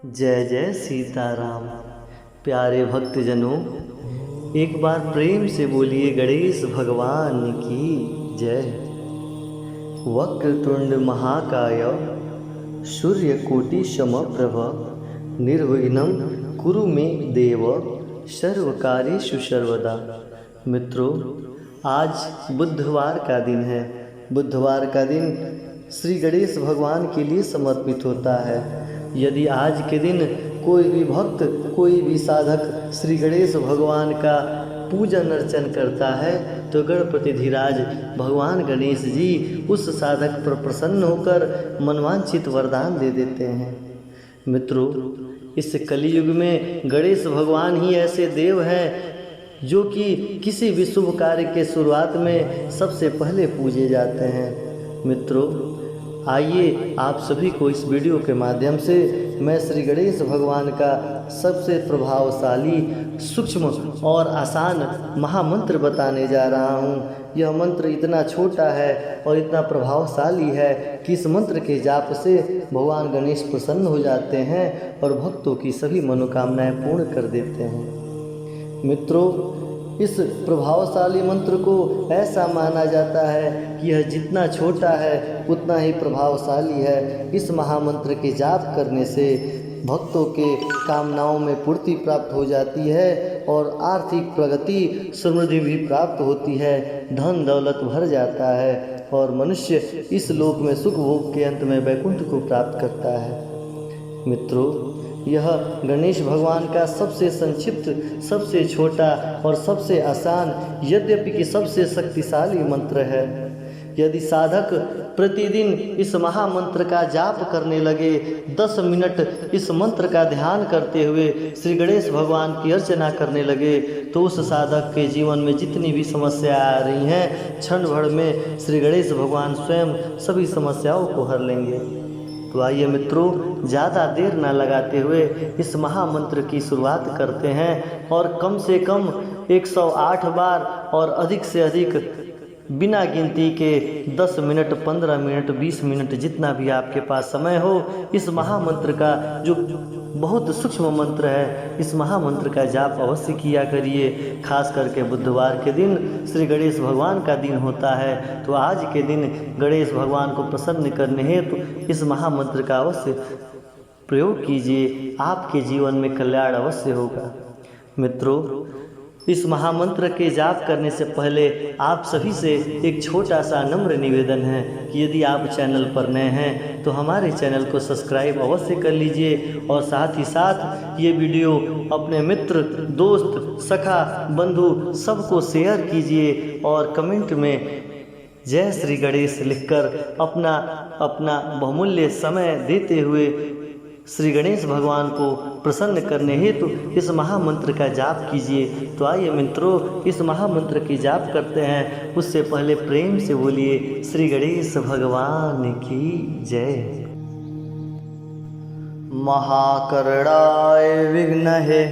जय जय सीताराम। प्यारे भक्तजनों, एक बार प्रेम से बोलिए गणेश भगवान की जय। वक्रतुंड महाकाय सूर्यकोटि समप्रभ निर्विघ्नं कुरु मे देव सर्वकार्येषु सर्वदा। मित्रों, आज बुधवार का दिन है। बुधवार का दिन श्री गणेश भगवान के लिए समर्पित होता है। यदि आज के दिन कोई भी भक्त, कोई भी साधक श्री गणेश भगवान का पूजन अर्चन करता है तो गणपति धीराज भगवान गणेश जी उस साधक पर प्रसन्न होकर मनवांछित वरदान दे देते हैं। मित्रों, इस कलयुग में गणेश भगवान ही ऐसे देव हैं जो कि किसी भी शुभ कार्य के शुरुआत में सबसे पहले पूजे जाते हैं। मित्रों, आइए आप सभी को इस वीडियो के माध्यम से मैं श्री गणेश भगवान का सबसे प्रभावशाली, सूक्ष्म और आसान महामंत्र बताने जा रहा हूँ। यह मंत्र इतना छोटा है और इतना प्रभावशाली है कि इस मंत्र के जाप से भगवान गणेश प्रसन्न हो जाते हैं और भक्तों की सभी मनोकामनाएं पूर्ण कर देते हैं। मित्रों, इस प्रभावशाली मंत्र को ऐसा माना जाता है कि यह जितना छोटा है उतना ही प्रभावशाली है। इस महामंत्र के जाप करने से भक्तों के कामनाओं में पूर्ति प्राप्त हो जाती है और आर्थिक प्रगति, समृद्धि भी प्राप्त होती है, धन दौलत भर जाता है और मनुष्य इस लोक में सुख भोग के अंत में वैकुंठ को प्राप्त करता है। मित्रों, यह गणेश भगवान का सबसे संक्षिप्त, सबसे छोटा और सबसे आसान, यद्यपि कि सबसे शक्तिशाली मंत्र है। यदि साधक प्रतिदिन इस महामंत्र का जाप करने लगे, 10 मिनट इस मंत्र का ध्यान करते हुए श्री गणेश भगवान की अर्चना करने लगे तो उस साधक के जीवन में जितनी भी समस्याएं आ रही हैं, क्षण भर में श्री गणेश भगवान स्वयं सभी समस्याओं को हर लेंगे। तो आइए मित्रों, ज़्यादा देर न लगाते हुए इस महामंत्र की शुरुआत करते हैं और कम से कम 108 बार और अधिक से अधिक बिना गिनती के 10 मिनट, 15 मिनट, 20 मिनट, जितना भी आपके पास समय हो, इस महामंत्र का जो बहुत सूक्ष्म मंत्र है, इस महामंत्र का जाप अवश्य किया करिए। खास करके बुधवार के दिन श्री गणेश भगवान का दिन होता है, तो आज के दिन गणेश भगवान को प्रसन्न करने हेतु इस महामंत्र का अवश्य प्रयोग कीजिए। आपके जीवन में कल्याण अवश्य होगा। मित्रों, इस महामंत्र के जाप करने से पहले आप सभी से एक छोटा सा नम्र निवेदन है कि यदि आप चैनल पर नए हैं तो हमारे चैनल को सब्सक्राइब अवश्य कर लीजिए और साथ ही साथ ये वीडियो अपने मित्र, दोस्त, सखा, बंधु सबको शेयर कीजिए और कमेंट में जय श्री गणेश लिखकर अपना बहुमूल्य समय देते हुए श्री गणेश भगवान को प्रसन्न करने हेतु इस महामंत्र का जाप कीजिए। तो आइए मित्रों, इस महामंत्र की जाप करते हैं। उससे पहले प्रेम से बोलिए श्री गणेश भगवान की जय। महाकर्णाय विघ्नहे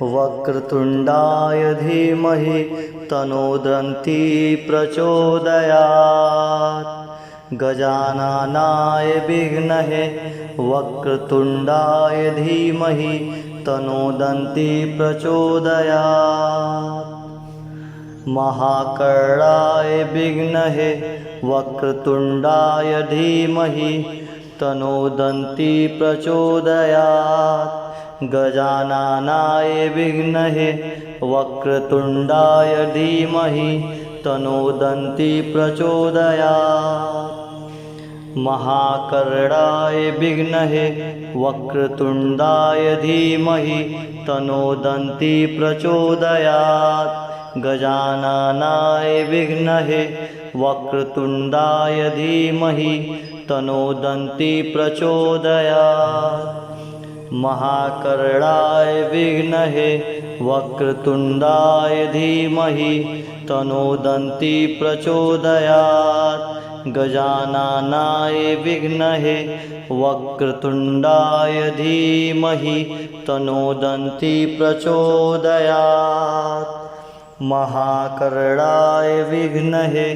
वक्रतुंडाय धीमहि तनोदन्ति प्रचोदयात्। गजाननाय विघ्नहे वक्रतुंडाय धीमहि तनोदन्ति प्रचोदयात्। महाकर्णाय विघ्नहे वक्रतुंडाय धीमहि तनोदन्ति प्रचोदयात्। गजाननाय विघ्नहे वक्रतुंडाय धीमहि तनोदन्ति प्रचोदयात्। महाकर्णाय विघ्नहे वक्रतुंडाय धीमहि तनोदन्ति प्रचोदयात्। गजाननाय विघ्नहे वक्रतुंडाय धीमहि तनोदन्ति प्रचोदयात्। महाकर्णाय विघ्नहे वक्रतुंडाय धीमहि तनोदन्ति प्रचोदयात्। गजाननाय विघ्नहे वक्रतुंडाय धीमहि तनोदन्ति प्रचोदयात्। महाकर्णाय विघ्नहे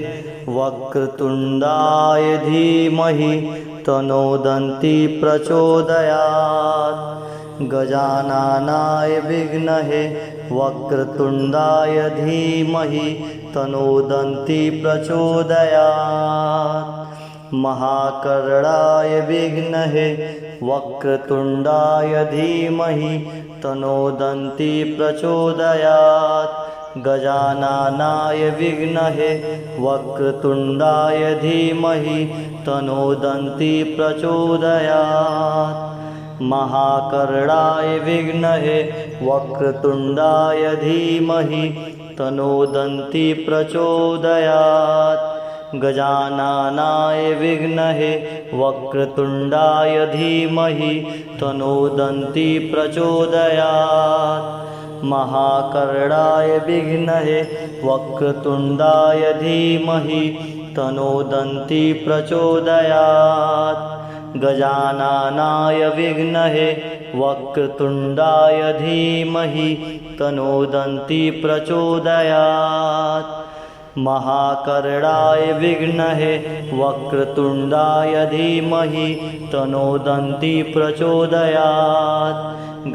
वक्रतुंडाय धीमहि तनोदन्ति प्रचोदयात्। गजाननाय विद्महे वक्रतुण्डाय धीमहि तन्नो प्रचोदयात्। महाकर्णाय विद्महे वक्रतुण्डाय धीमहि तन्नो प्रचोदयात्। गजाननाय विद्महे वक्रतुण्डाय धीमहि तन्नो प्रचोदयात्। महाकर्णाय विद्महे वक्रतुण्डाय धीमहि तन्नो प्रचोदयात्। गजाननाय विद्महे वक्रतुण्डाय धीमहि तन्नो प्रचोदयात्। महाकर्णाय विद्महे वक्रतुण्डाय धीमहि तन्नो प्रचोदयात्। गजाननाय विद्महे वक्रतुण्डाय धीमहि तन्नो प्रचोदयात्। महाकर्णाय विद्महे वक्रतुण्डाय धीमहि तन्नो प्रचोदयात्।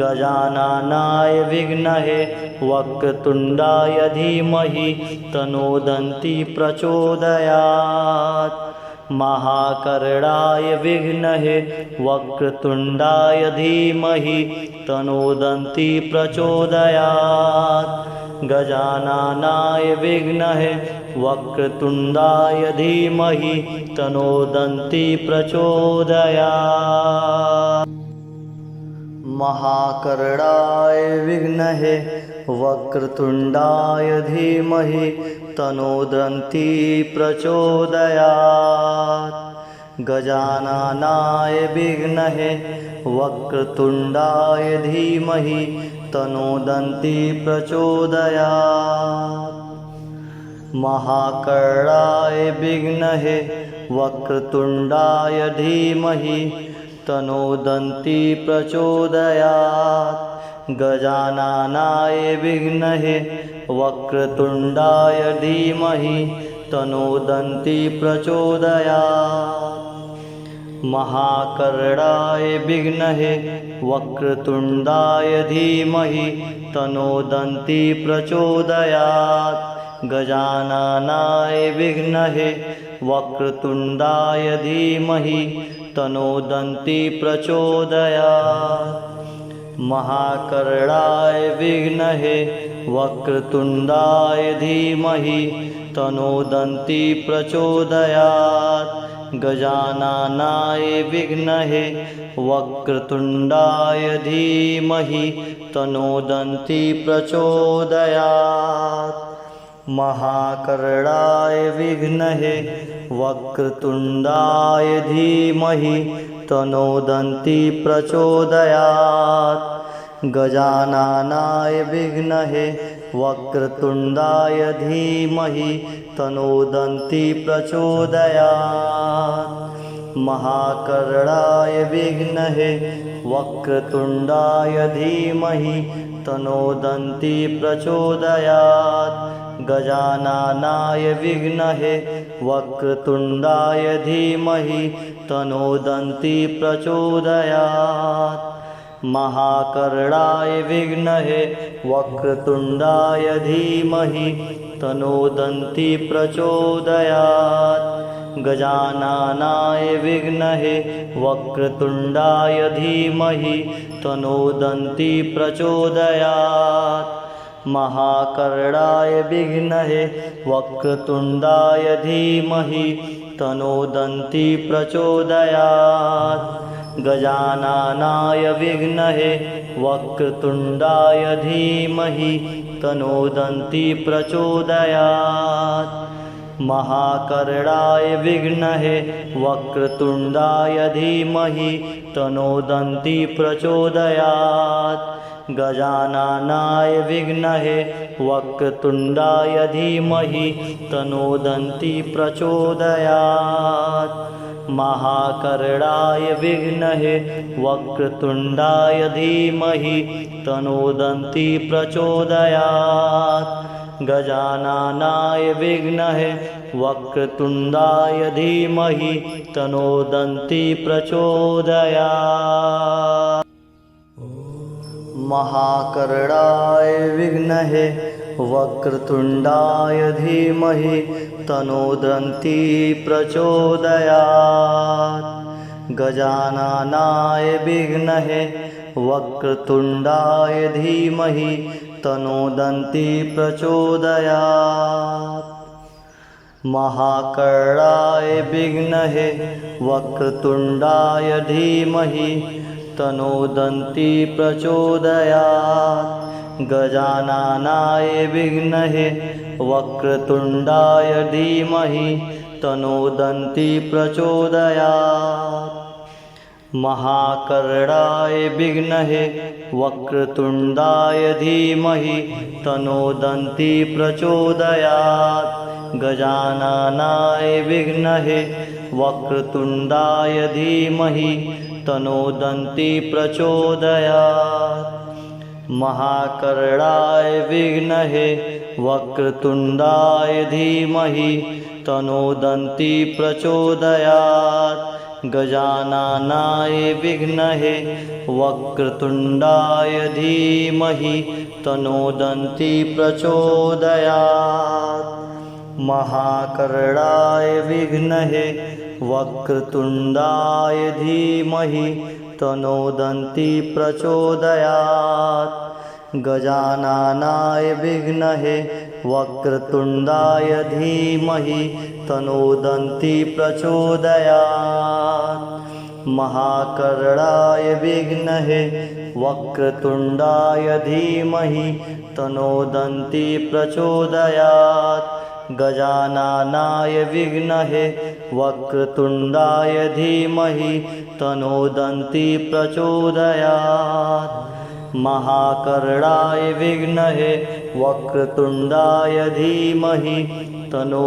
गजाननाय विद्महे वक्रतुण्डाय धीमहि तन्नो प्रचोदयात्। महाकर्णाय विद्महे वक्रतुण्डाय धीमहि तन्नो प्रचोदयात्। गजाननाय विद्महे वक्रतुण्डाय धीमहि तन्नो प्रचोदयात्। महाकर्णाय विद्महे वक्रतुण्डाय धीमहि तन्नो प्रचोदयात्। गजाननाय विद्महे वक्रतुण्डाय धीमहि तन्नो प्रचोदयात्। महाकर्णाय विद्महे वक्रतुण्डाय धीमहि तन्नो प्रचोदयात्। गजाननाय विद्महे वक्रतुण्डाय धीमहि तन्नो प्रचोदयात्। महाकर्णाय विद्महे वक्रतुण्डाय धीमहि तन्नो प्रचोदयात्। गजाननाय विद्महे वक्रतुण्डाय धीमहि तन्नो प्रचोदयात्। महाकर्णाय विद्महे वक्रतुण्डाय धीमहि तन्नो प्रचोदयात्। गजाननाय विद्महे वक्रतुण्डाय धीमहि तन्नो प्रचोदयात्। महाकर्णाय विद्महे वक्रतुण्डाय धीमहि तन्नो प्रचोदयात्। गजाननाय विद्महे वक्रतुण्डाय धीमहि तन्नो प्रचोदयात्। महाकर्णाय विद्महे वक्रतुण्डाय धीमहि तन्नो प्रचोदयात्। गजाननाय विद्महे वक्रतुण्डाय धीमहि तन्नो प्रचोदयात्। महाकर्णाय विद्महे वक्रतुण्डाय धीमहि तन्नो प्रचोदयात्। गजाननाय विद्महे वक्रतुण्डाय धीमहि तन्नो प्रचोदयात्। महाकर्णाय विद्महे वक्रतुण्डाय धीमहि तन्नो प्रचोदयात्। गजाननाय विद्महे वक्रतुण्डाय धीमहि तन्नो प्रचोदयात्। महाकर्णाय विद्महे वक्रतुण्डाय धीमहि तन्नो प्रचोदयात्। गजाननाय विद्महे वक्रतुण्डाय धीमहि तन्नो प्रचोदयात्। महाकर्णाय विद्महे वक्रतुण्डाय धीमहि तन्नो प्रचोदयात्। गजाननाय विद्महे वक्रतुण्डाय धीमहि तन्नो प्रचोदयात्। महाकर्णाय विद्महे वक्रतुण्डाय धीमहि तन्नो प्रचोदयात्। गजाननाय विद्महे वक्रतुण्डाय धीमहि तन्नो प्रचोदयात्। महाकर्णाय विद्महे वक्रतुण्डाय धीमहि तन्नो प्रचोदयात्। गजाननाय विद्महे वक्रतुण्डाय धीमहि तन्नो प्रचोदयात्। महाकर्णाय विद्महे वक्रतुण्डाय धीमहि तन्नो प्रचोदयात्। गजाननाय विद्महे वक्रतुण्डाय धीमहि तन्नो प्रचोदयात्। महाकर्णाय विद्महे वक्रतुण्डाय धीमहि तन्नो प्रचोदयात्। गजाननाय विद्महे वक्रतुण्डाय धीमहि तन्नो प्रचोदयात्। महाकर्णाय विद्महे वक्रतुण्डाय धीमहि तन्नो प्रचोदयात्। गजाननाय विद्महे वक्रतुण्डाय धीमहि तन्नो प्रचोदयात्। महाकर्णाय विद्महे वक्रतुण्डाय धीमहि तन्नो प्रचोदयात्। गजाननाय विद्महे वक्रतुण्डाय धीमहि तन्नो प्रचोदयात्। महाकर्णाय विद्महे वक्रतुण्डाय धीमहि तन्नो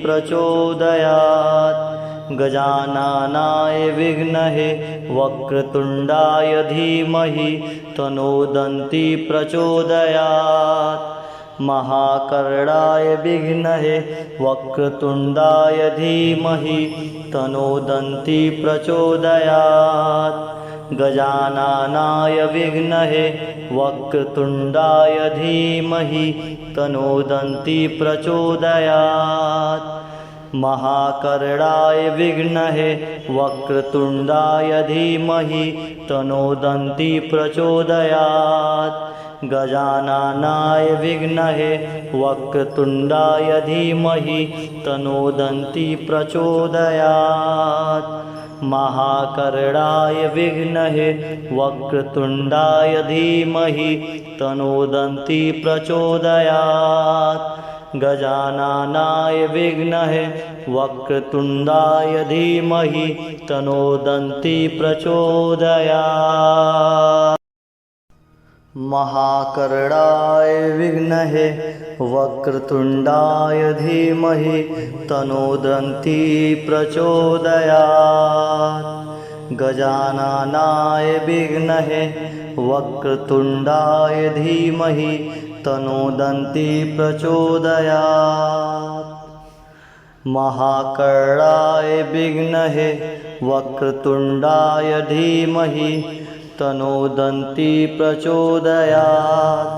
प्रचोदयात्। गजाननाय विद्महे वक्रतुण्डाय धीमहि तन्नो प्रचोदयात्। महाकर्णाय विद्महे वक्रतुण्डाय धीमहि तन्नो प्रचोदयात्। गजाननाय विद्महे वक्रतुण्डाय धीमहि तन्नो प्रचोदयात्। महाकर्णाय विद्महे वक्रतुण्डाय धीमहि तन्नो प्रचोदयात्। गजाननाय विद्महे वक्रतुण्डाय धीमहि तन्नो प्रचोदयात्। महाकर्णाय विद्महे वक्रतुण्डाय धीमहि तन्नो प्रचोदयात्। गजाननाय विद्महे वक्रतुण्डाय धीमहि तन्नो प्रचोदयात्। महाकर्णाय विद्महे वक्रतुण्डाय धीमहि तन्नो प्रचोदयात्। गजाननाय विद्महे वक्रतुण्डाय धीमहि तन्नो प्रचोदयात्। महाकर्णाय विद्महे वक्रतुण्डाय धीमहि तन्नो प्रचोदयात्।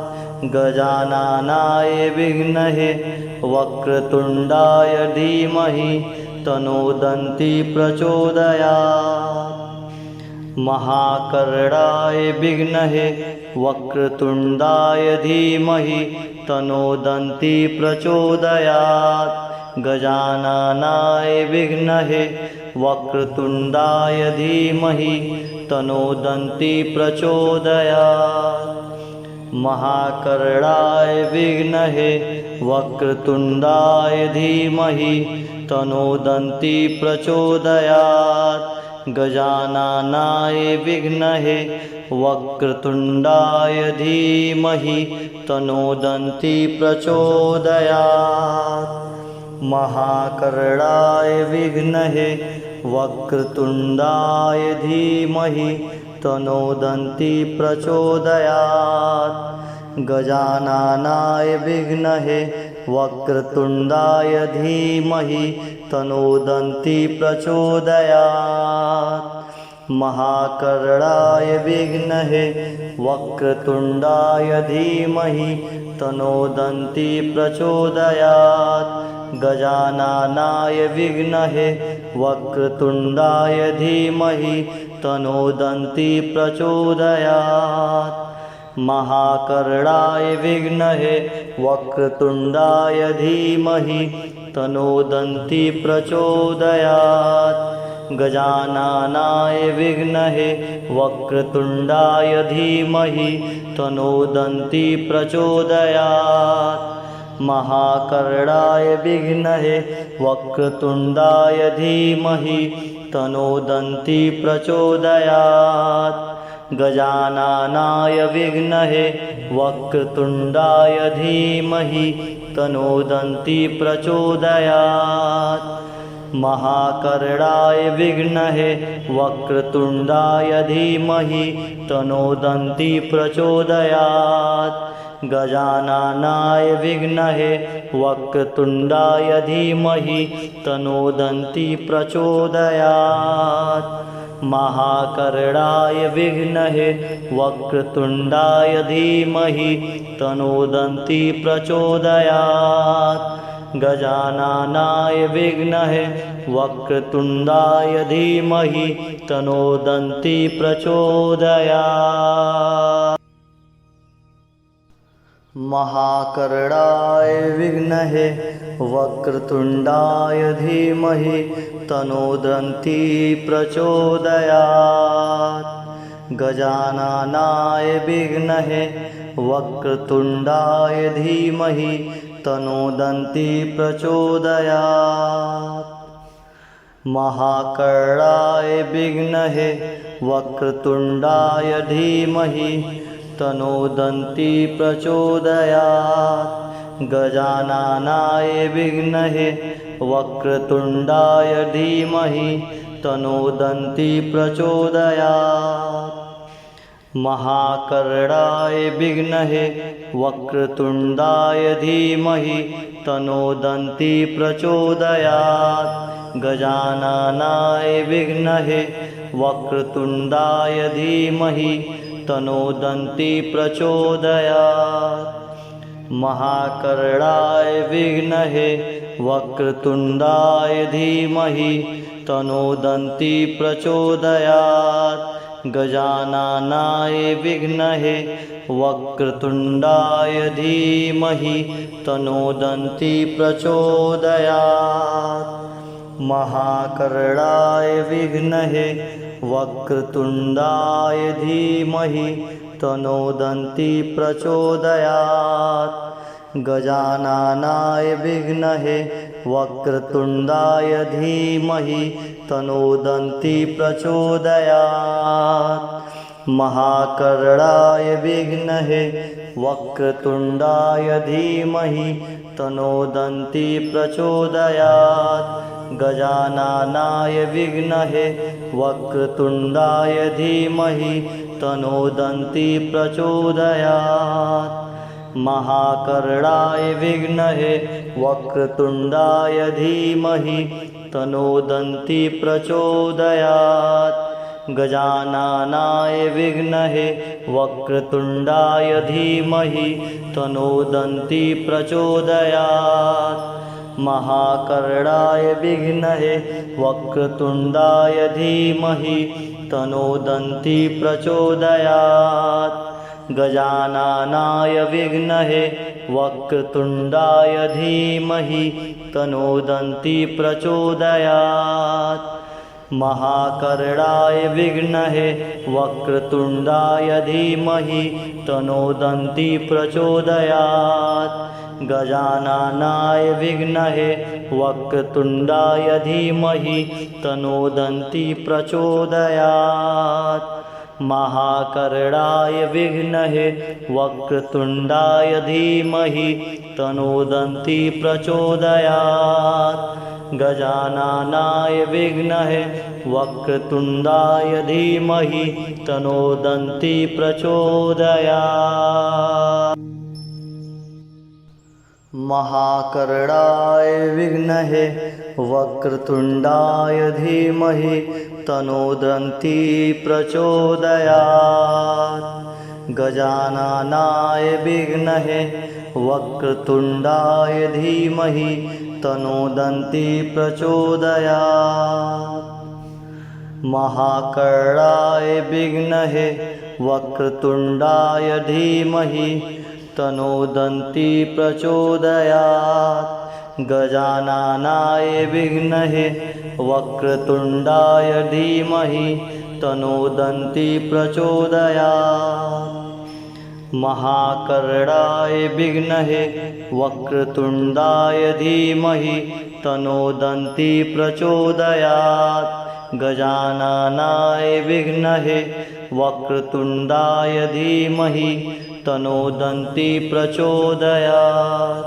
गजाननाय विद्महे वक्रतुण्डाय धीमहि तन्नो प्रचोदयात्। महाकर्णाय विद्महे वक्रतुण्डाय धीमहि तन्नो प्रचोदयात्। गजाननाय विद्महे वक्रतुण्डाय धीमहि तन्नो प्रचोदयात्। महाकर्णाय विद्महे वक्रतुण्डाय धीमहि तन्नो प्रचोदयात्। गजाननाय विद्महे वक्रतुण्डाय धीमहि तन्नो प्रचोदयात्। महाकर्णाय विद्महे वक्रतुण्डाय धीमहि तन्नो प्रचोदयात्। गजाननाय विद्महे वक्रतुण्डाय धीमहि तन्नो प्रचोदयात्। महाकर्णाय विद्महे वक्रतुण्डाय धीमहि तन्नो प्रचोदयात्। गजाननाय विद्महे वक्रतुण्डाय धीमहि तन्नो प्रचोदयात्। महाकर्णाय विद्महे वक्रतुण्डाय धीमहि तन्नो प्रचोदयात्। गजाननाय विद्महे वक्रतुण्डाय धीमहि तन्नो प्रचोदयात्। महाकर्णाय विद्महे वक्रतुण्डाय धीमहि तन्नो प्रचोदयात्। गजाननाय विद्महे वक्रतुण्डाय धीमहि तन्नो प्रचोदयात्। महाकर्णाय विद्महे वक्रतुण्डाय धीमहि तन्नो प्रचोदयात्। गजाननाय विद्महे वक्रतुण्डाय धीमहि तन्नो प्रचोदयात्। महाकर्णाय विद्महे वक्रतुण्डाय धीमहि तन्नो प्रचोदयात्। गजाननाय विद्महे वक्रतुण्डाय धीमहि तन्नो प्रचोदयात्। महाकर्णाय विद्महे वक्रतुण्डाय धीमहि तन्नो प्रचोदयात्। गजाननाय विद्महे वक्रतुण्डाय धीमहि तन्नो प्रचोदयात्। महाकर्णाय विद्महे वक्रतुण्डाय धीमहि तन्नो प्रचोदयात्। गजाननाय विद्महे वक्रतुण्डाय धीमहि तन्नो प्रचोदयात्। महाकर्णाय विद्महे वक्रतुण्डाय धीमहि तन्नो प्रचोदयात्। गजाननाय विद्महे वक्रतुण्डाय धीमहि तन्नो प्रचोदयात्। महाकर्णाय विद्महे वक्रतुण्डाय धीमहि तन्नो प्रचोदयात्। गजाननाय विद्महे वक्रतुण्डाय धीमहि तन्नो प्रचोदयात्। महाकर्णाय विद्महे वक्रतुण्डाय धीमहि तन्नो प्रचोदयात्। गजाननाय विद्महे वक्रतुण्डाय धीमहि तन्नो प्रचोदयात्। महाकर्णाय विद्महे वक्रतुण्डाय धीमहि तन्नो प्रचोदयात्। गजाननाय विद्महे वक्रतुण्डाय धीमहि तन्नो प्रचोदयात्। महाकर्णाय विद्महे वक्रतुण्डाय धीमहि तन्नो प्रचोदयात्। गजाननाय विद्महे वक्रतुण्डाय धीमहि तन्नो प्रचोदयात्। महाकर्णाय विद्महे वक्रतुण्डाय धीमहि तन्नो प्रचोदयात्। गजाननाय विद्महे वक्रतुण्डाय धीमहि तन्नो प्रचोदयात्। महाकर्णाय विद्महे वक्रतुण्डाय धीमहि तन्नो प्रचोदयात्। गजाननाय विद्महे वक्रतुण्डाय धीमहि तन्नो प्रचोदयात्। महाकर्णाय विद्महे वक्रतुण्डाय धीमहि तन्नो प्रचोदयात्। गजाननाय विद्महे वक्रतुण्डाय धीमहि तन्नो प्रचोदयात्। महाकर्णाय विद्महे वक्रतुण्डाय धीमहि तन्नो प्रचोदयात्। गजाननाय विद्महे वक्रतुण्डाय धीमहि तन्नो प्रचोदयात्। महाकर्णाय विद्महे वक्रतुण्डाय धीमहि तन्नो प्रचोदयात्। गजाननाय विद्महे वक्रतुण्डाय धीमहि तन्नो प्रचोदयात्। महाकर्णाय विद्महे वक्रतुण्डाय धीमहि तन्नो प्रचोदयात्। गजाननाय विद्महे वक्रतुण्डाय धीमहि तन्नो प्रचोदयात्।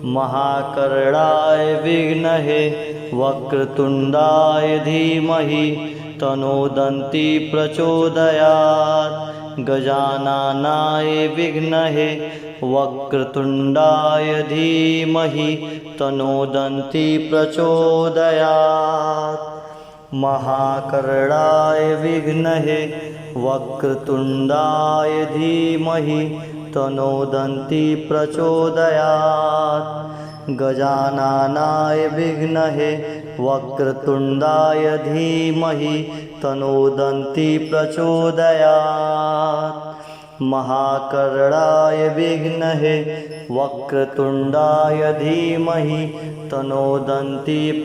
महाकर्णाय विद्महे वक्रतुण्डाय धीमहि तन्नो प्रचोदयात्। गजाननाय विद्महे वक्रतुण्डाय धीमहि तन्नो प्रचोदयात्। महाकर्णाय विद्महे वक्रतुण्डाय धीमहि तन्नो प्रचोदयात्। गजाननाय विद्महे वक्रतुण्डाय धीमहि तन्नो प्रचोदयात्। महाकर्णाय विद्महे वक्रतुण्डाय धीमहि तन्नो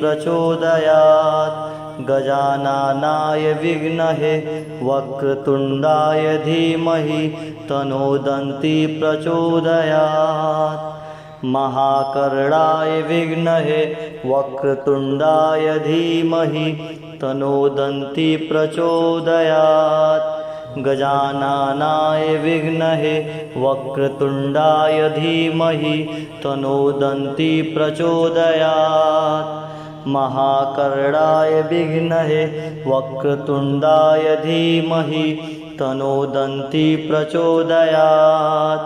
प्रचोदयात्। गजाननाय विद्महे वक्रतुण्डाय धीमहि तन्नो प्रचोदयात्। महाकर्णाय विद्महे वक्रतुण्डाय धीमहि तन्नो प्रचोदयात्। गजाननाय विद्महे वक्रतुण्डाय धीमहि तन्नो प्रचोदयात्। महाकर्णाय विद्महे वक्रतुण्डाय धीमहि तन्नो प्रचोदयात्।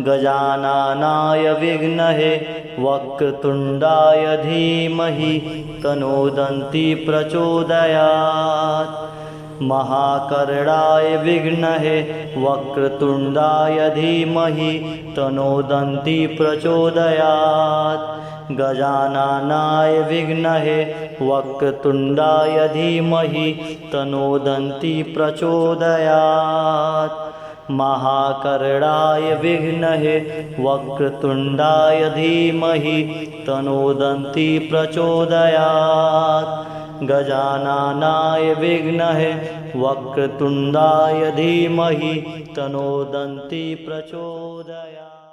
गजाननाय विद्महे वक्रतुण्डाय धीमहि तन्नो प्रचोदयात्। महाकर्णाय विद्महे वक्रतुण्डाय धीमहि तन्नो प्रचोदयात्। गजाननाय विद्महे वक्रतुण्डाय धीमहि तन्नो प्रचोदयात्। महाकर्णाय विद्महे वक्रतुण्डाय धीमहि तन्नो प्रचोदयात्। गजाननाय विद्महे वक्रतुण्डाय धीमहि तन्नो प्रचोदयात्।